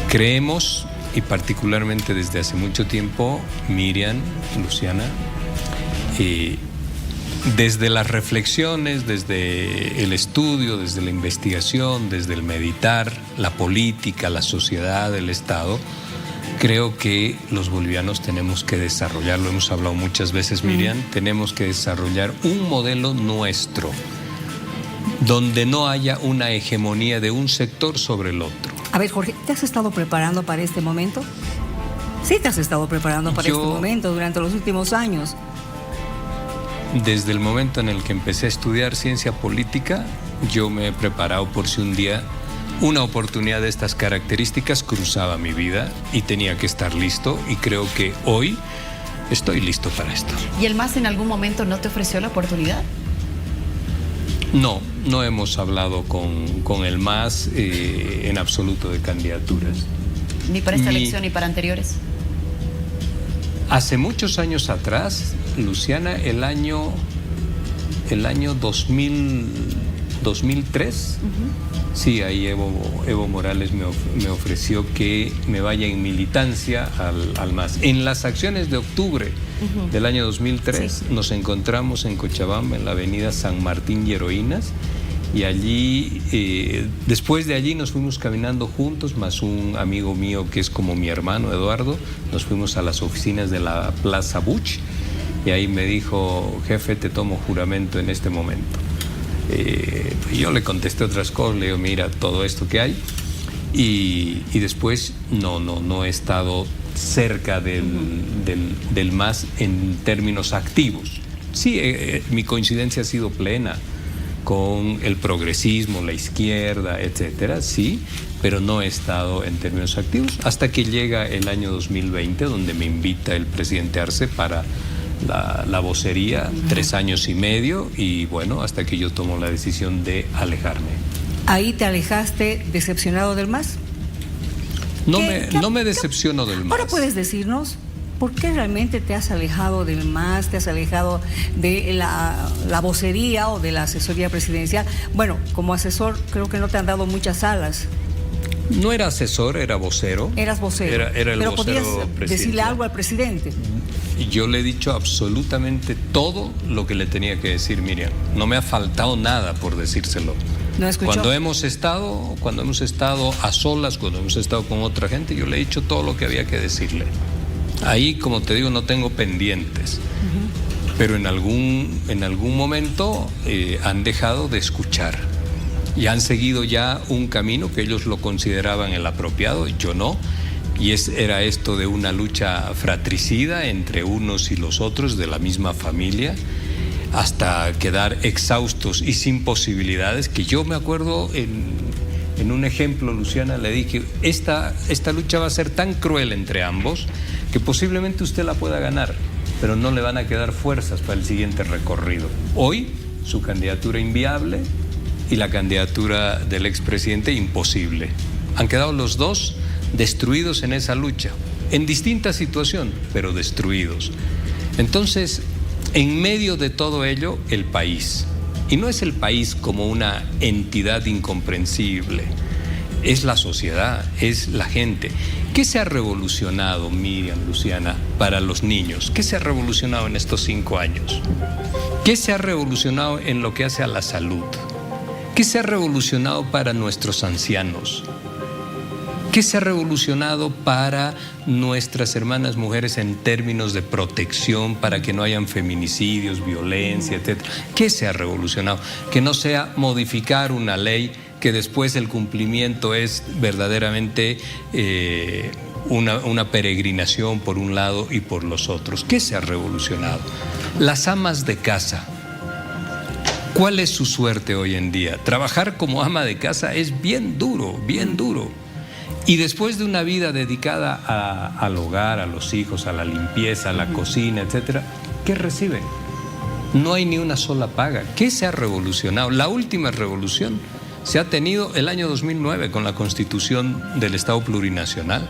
Creemos, y particularmente desde hace mucho tiempo, Miriam, Luciana, desde las reflexiones, desde el estudio, desde la investigación, desde el meditar, la política, la sociedad, el Estado, creo que los bolivianos tenemos que desarrollar, lo hemos hablado muchas veces, Miriam, tenemos que desarrollar un modelo nuestro, donde no haya una hegemonía de un sector sobre el otro. A ver, Jorge, ¿te has estado preparando para este momento? Sí te has estado preparando para este momento durante los últimos años. Desde el momento en el que empecé a estudiar ciencia política, yo me he preparado por si un día una oportunidad de estas características cruzaba mi vida y tenía que estar listo, y creo que hoy estoy listo para esto. ¿Y el MAS en algún momento no te ofreció la oportunidad? No, no hemos hablado con el MAS en absoluto de candidaturas. ¿Ni para esta elección ni para anteriores? Hace muchos años atrás, Luciana, el año 2003, sí, ahí Evo Morales me ofreció que me vaya en militancia al MAS. En las acciones de octubre del año 2003 nos encontramos en Cochabamba, en la avenida San Martín y Heroínas, y allí, después de allí nos fuimos caminando juntos, más un amigo mío que es como mi hermano, Eduardo. Nos fuimos a las oficinas de la Plaza Buch, y ahí me dijo: jefe, te tomo juramento en este momento. Yo le contesté otras cosas, le digo: mira, todo esto que hay, y después no he estado cerca del MAS en términos activos. Sí, mi coincidencia ha sido plena con el progresismo, la izquierda, etcétera, sí, pero no he estado en términos activos hasta que llega el año 2020, donde me invita el presidente Arce para la vocería, 3 años y medio, y bueno, hasta que yo tomo la decisión de alejarme. ¿Ahí te alejaste decepcionado del MAS? No me decepciono del MAS. Ahora puedes decirnos por qué realmente te has alejado del MAS, te has alejado de la vocería o de la asesoría presidencial. Bueno, como asesor creo que no te han dado muchas alas. No era asesor, era vocero. Eras vocero. Era el pero vocero podías decirle algo al presidente. Yo le he dicho absolutamente todo lo que le tenía que decir, Miriam. No me ha faltado nada por decírselo. ¿No escuchó? Cuando hemos estado a solas, cuando hemos estado con otra gente, yo le he dicho todo lo que había que decirle. Ahí, como te digo, no tengo pendientes. Pero en algún momento han dejado de escuchar. Y han seguido ya un camino que ellos lo consideraban el apropiado, yo no. Y era esto de una lucha fratricida entre unos y los otros de la misma familia, hasta quedar exhaustos y sin posibilidades, que yo me acuerdo en un ejemplo, Luciana, le dije: esta lucha va a ser tan cruel entre ambos que posiblemente usted la pueda ganar, pero no le van a quedar fuerzas para el siguiente recorrido. Hoy, su candidatura inviable y la candidatura del expresidente imposible. Han quedado los dos destruidos en esa lucha, en distinta situación, pero destruidos. Entonces, en medio de todo ello, el país. Y no es el país como una entidad incomprensible, es la sociedad, es la gente. ¿Qué se ha revolucionado, Miriam, Luciana, para los niños? ¿Qué se ha revolucionado en estos 5 años? ¿Qué se ha revolucionado en lo que hace a la salud? ¿Qué se ha revolucionado para nuestros ancianos? ¿Qué se ha revolucionado para nuestras hermanas mujeres en términos de protección, para que no hayan feminicidios, violencia, etcétera? ¿Qué se ha revolucionado? Que no sea modificar una ley que después el cumplimiento es verdaderamente una peregrinación por un lado y por los otros. ¿Qué se ha revolucionado? Las amas de casa. ¿Cuál es su suerte hoy en día? Trabajar como ama de casa es bien duro, bien duro. Y después de una vida dedicada al hogar, a los hijos, a la limpieza, a la cocina, etcétera, ¿qué reciben? No hay ni una sola paga. ¿Qué se ha revolucionado? La última revolución se ha tenido el año 2009 con la Constitución del Estado Plurinacional.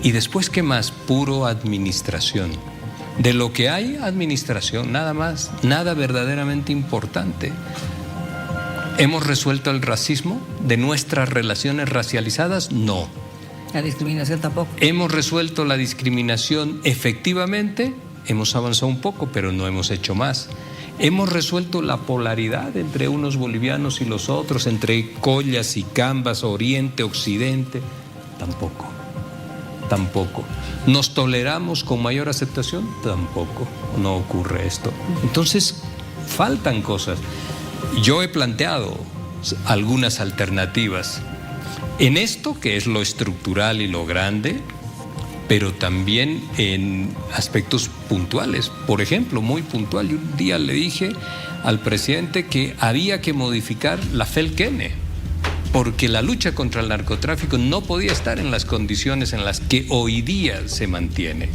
Y después, ¿qué más? Puro administración. De lo que hay, administración, nada más, nada verdaderamente importante. ¿Hemos resuelto el racismo de nuestras relaciones racializadas? No. La discriminación tampoco. ¿Hemos resuelto la discriminación? Efectivamente, hemos avanzado un poco, pero no hemos hecho más. ¿Hemos resuelto la polaridad entre unos bolivianos y los otros, entre collas y cambas, oriente, occidente? Tampoco. Tampoco. ¿Nos toleramos con mayor aceptación? Tampoco. No ocurre esto. Entonces, faltan cosas. Yo he planteado algunas alternativas. En esto, que es lo estructural y lo grande, pero también en aspectos puntuales. Por ejemplo, muy puntual, yo un día le dije al presidente que había que modificar la FELCENE, porque la lucha contra el narcotráfico no podía estar en las condiciones en las que hoy día se mantiene,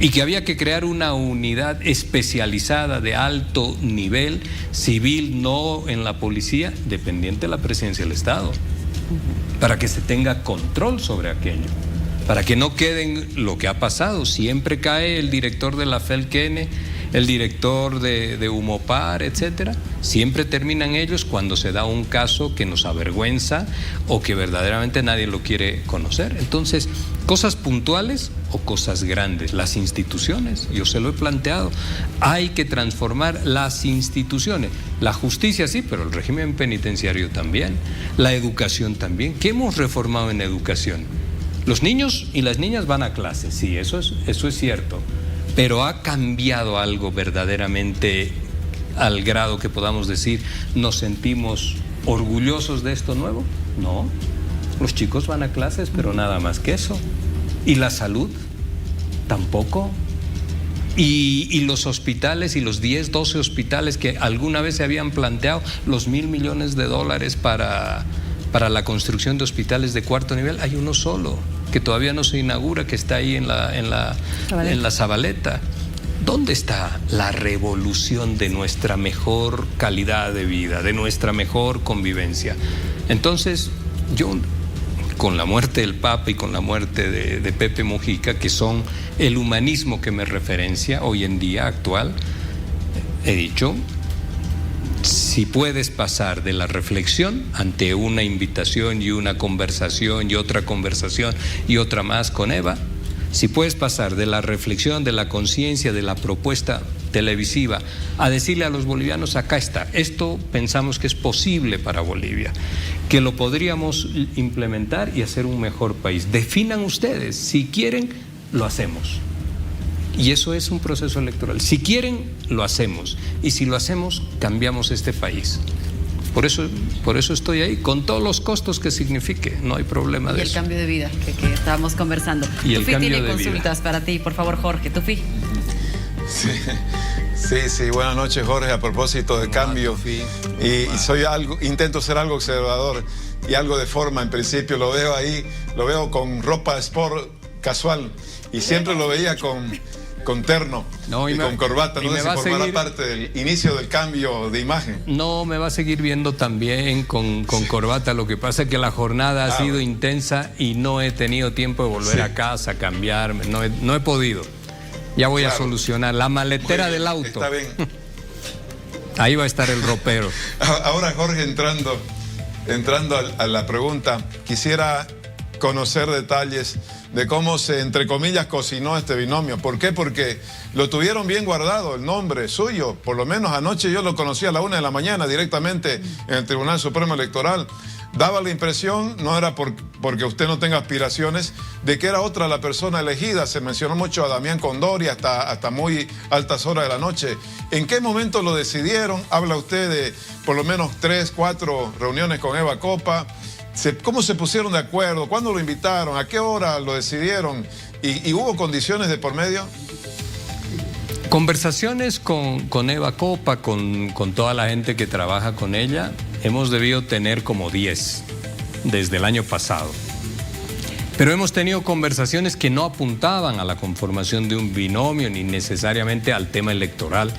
y que había que crear una unidad especializada de alto nivel, civil, no en la policía, dependiente de la presidencia del Estado, para que se tenga control sobre aquello, para que no queden lo que ha pasado. Siempre cae el director de la FELCENE, el director de Humopar, etcétera. Siempre terminan ellos cuando se da un caso que nos avergüenza o que verdaderamente nadie lo quiere conocer. Entonces, cosas puntuales o cosas grandes. Las instituciones, yo se lo he planteado, hay que transformar las instituciones. La justicia sí, pero el régimen penitenciario también. La educación también. ¿Qué hemos reformado en educación? Los niños y las niñas van a clase, sí, eso es cierto. Pero ¿ha cambiado algo verdaderamente al grado que podamos decir nos sentimos orgullosos de esto nuevo? No, los chicos van a clases, pero nada más que eso. ¿Y la salud? Tampoco. Y los hospitales, y los 10, 12 hospitales que alguna vez se habían planteado, los $1.000 millones para la construcción de hospitales de cuarto nivel, hay uno solo que todavía no se inaugura, que está ahí en la Zabaleta. ¿Dónde está la revolución de nuestra mejor calidad de vida, de nuestra mejor convivencia? Entonces, yo, con la muerte del Papa y con la muerte de Pepe Mujica, que son el humanismo que me referencia hoy en día actual, he dicho: si puedes pasar de la reflexión ante una invitación y una conversación y otra conversación y otra más con Eva, si puedes pasar de la reflexión, de la conciencia, de la propuesta televisiva, a decirle a los bolivianos: acá está, esto pensamos que es posible para Bolivia, que lo podríamos implementar y hacer un mejor país. Definan ustedes, si quieren, lo hacemos. Y eso es un proceso electoral. Si quieren, lo hacemos. Y si lo hacemos, cambiamos este país. Por eso estoy ahí, con todos los costos que signifique. No hay problema de eso. Y el cambio de vida que estábamos conversando. Y el Tufi cambio tiene de consultas vida. para ti. Por favor, Jorge. Tufi. Sí, buenas noches, Jorge. A propósito de cambio, intento ser algo observador y algo de forma. En principio lo veo con ropa sport casual, y siempre lo veía con terno y con corbata. No sé si formará parte del inicio del cambio de imagen. No, me va a seguir viendo también con corbata. Lo que pasa es que la jornada ha sido intensa y no he tenido tiempo de volver a casa, a cambiarme. No he podido. Ya voy a solucionar. La maletera del auto. Está bien. Ahí va a estar el ropero. Ahora, Jorge, entrando a la pregunta, quisiera conocer detalles de cómo se, entre comillas, cocinó este binomio. ¿Por qué? Porque lo tuvieron bien guardado, el nombre suyo. Por lo menos anoche yo lo conocí a la 1 de la mañana directamente en el Tribunal Supremo Electoral. Daba la impresión, no era porque usted no tenga aspiraciones, de que era otra la persona elegida. Se mencionó mucho a Damián Condori hasta muy altas horas de la noche. ¿En qué momento lo decidieron? Habla usted de por lo menos 3, 4 reuniones con Eva Copa. ¿Cómo se pusieron de acuerdo? ¿Cuándo lo invitaron? ¿A qué hora lo decidieron? ¿Y hubo condiciones de por medio? Conversaciones con Eva Copa, con toda la gente que trabaja con ella, hemos debido tener como 10 desde el año pasado. Pero hemos tenido conversaciones que no apuntaban a la conformación de un binomio ni necesariamente al tema electoral.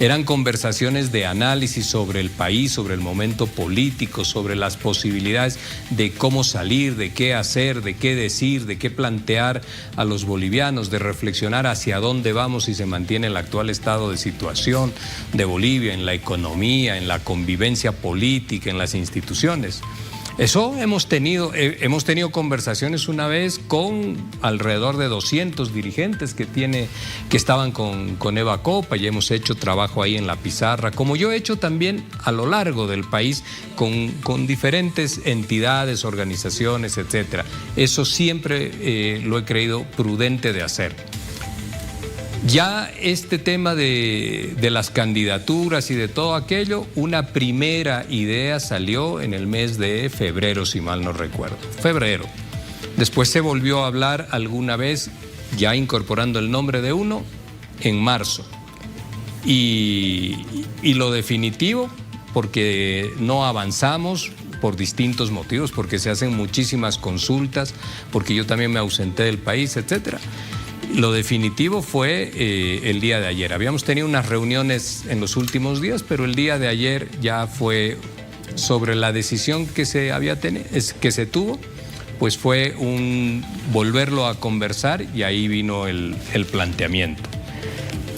Eran conversaciones de análisis sobre el país, sobre el momento político, sobre las posibilidades de cómo salir, de qué hacer, de qué decir, de qué plantear a los bolivianos, de reflexionar hacia dónde vamos si se mantiene el actual estado de situación de Bolivia, en la economía, en la convivencia política, en las instituciones. Eso hemos tenido conversaciones una vez con alrededor de 200 dirigentes que estaban con Eva Copa, y hemos hecho trabajo ahí en la pizarra, como yo he hecho también a lo largo del país con diferentes entidades, organizaciones, etcétera. Eso siempre lo he creído prudente de hacer. Ya este tema de las candidaturas y de todo aquello, una primera idea salió en el mes de febrero, si mal no recuerdo. Febrero. Después se volvió a hablar alguna vez, ya incorporando el nombre de uno, en marzo. Y lo definitivo, porque no avanzamos por distintos motivos, porque se hacen muchísimas consultas, porque yo también me ausenté del país, etcétera. Lo definitivo fue el día de ayer. Habíamos tenido unas reuniones en los últimos días, pero el día de ayer ya fue sobre la decisión que se tuvo, pues fue un volverlo a conversar y ahí vino el planteamiento.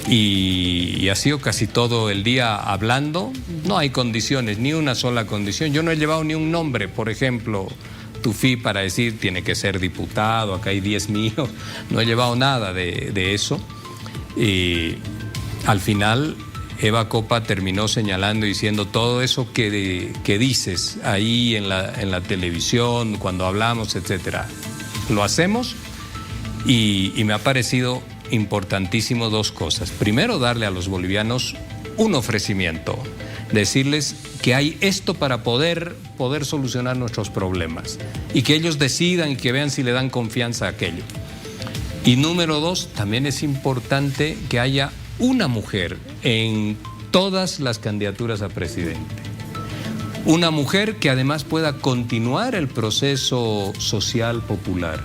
Y ha sido casi todo el día hablando. No hay condiciones, ni una sola condición. Yo no he llevado ni un nombre, por ejemplo, Tufi, para decir tiene que ser diputado, acá hay 10 míos. No he llevado nada de eso. Y al final Eva Copa terminó señalando y diciendo todo eso que dices ahí en la televisión, cuando hablamos, etcétera. Lo hacemos y me ha parecido importantísimo dos cosas. Primero, darle a los bolivianos un ofrecimiento, decirles que hay esto para poder solucionar nuestros problemas y que ellos decidan y que vean si le dan confianza a aquello. Y número dos, también es importante que haya una mujer en todas las candidaturas a presidente. Una mujer que además pueda continuar el proceso social popular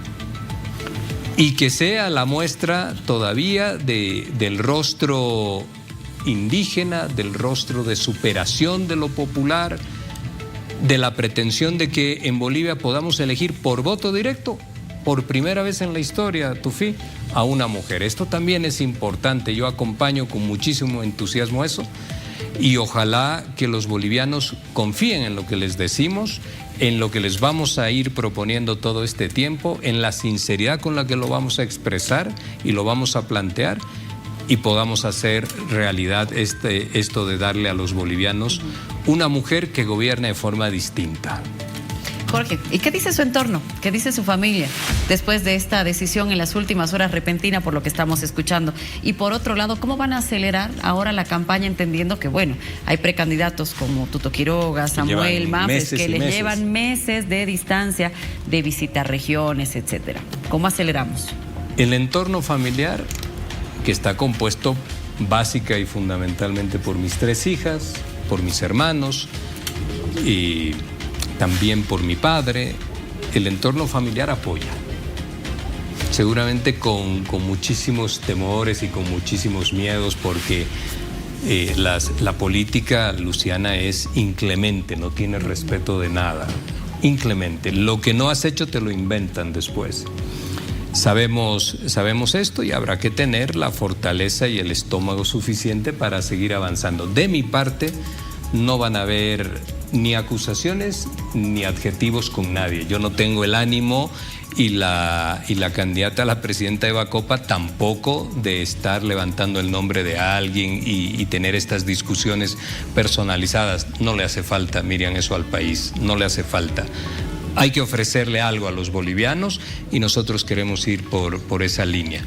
y que sea la muestra todavía del rostro indígena, del rostro de superación de lo popular, de la pretensión de que en Bolivia podamos elegir por voto directo, por primera vez en la historia, Tufi, a una mujer. Esto también es importante, yo acompaño con muchísimo entusiasmo eso y ojalá que los bolivianos confíen en lo que les decimos, en lo que les vamos a ir proponiendo todo este tiempo, en la sinceridad con la que lo vamos a expresar y lo vamos a plantear y podamos hacer realidad esto de darle a los bolivianos una mujer que gobierne de forma distinta. Jorge, ¿y qué dice su entorno? ¿Qué dice su familia después de esta decisión en las últimas horas repentina por lo que estamos escuchando? Y por otro lado, ¿cómo van a acelerar ahora la campaña entendiendo que, bueno, hay precandidatos como Tuto Quiroga, Samuel Mafes, que les llevan meses de distancia, de visitar regiones, etcétera? ¿Cómo aceleramos? El entorno familiar, que está compuesto básica y fundamentalmente por mis 3 hijas, por mis hermanos y también por mi padre, el entorno familiar apoya. Seguramente con muchísimos temores y con muchísimos miedos porque la política, Luciana, es inclemente, no tiene respeto de nada. Inclemente. Lo que no has hecho te lo inventan después. Sabemos esto y habrá que tener la fortaleza y el estómago suficiente para seguir avanzando. De mi parte, no van a haber ni acusaciones ni adjetivos con nadie. Yo no tengo el ánimo y la candidata a la presidenta Eva Copa tampoco de estar levantando el nombre de alguien y tener estas discusiones personalizadas. No le hace falta, Miriam, eso al país, no le hace falta. Hay que ofrecerle algo a los bolivianos y nosotros queremos ir por esa línea.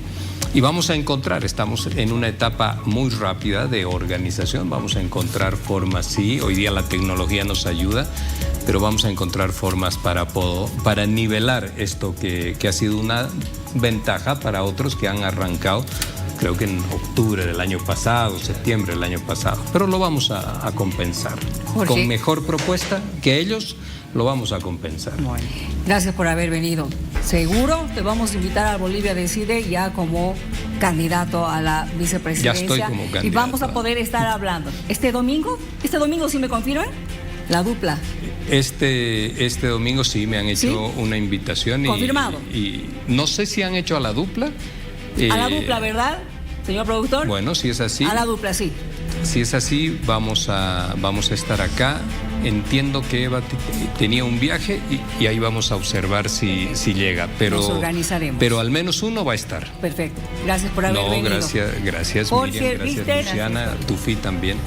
Y vamos a encontrar, estamos en una etapa muy rápida de organización, vamos a encontrar formas, sí, hoy día la tecnología nos ayuda, pero vamos a encontrar formas para nivelar esto que ha sido una ventaja para otros que han arrancado, creo que en octubre del año pasado, septiembre del año pasado, pero lo vamos a compensar. Jorge, con mejor propuesta que ellos, lo vamos a compensar. Bueno, gracias por haber venido. Seguro te vamos a invitar a Bolivia Decide ya como candidato a la vicepresidencia. Ya estoy como candidato. Y vamos a poder estar hablando. ¿Este domingo sí me confirman? La dupla. Este domingo sí me han hecho una invitación. ¿Confirmado? Y no sé si han hecho a la dupla. A la dupla, ¿verdad, señor productor? Bueno, si es así. A la dupla, sí. Si es así, vamos a estar acá. Entiendo que Eva tenía un viaje y ahí vamos a observar si llega. Pero, nos organizaremos. Pero al menos uno va a estar. Perfecto. Gracias por haber venido. Gracias Jorge Miriam, gracias Richter. Luciana, Tufi también.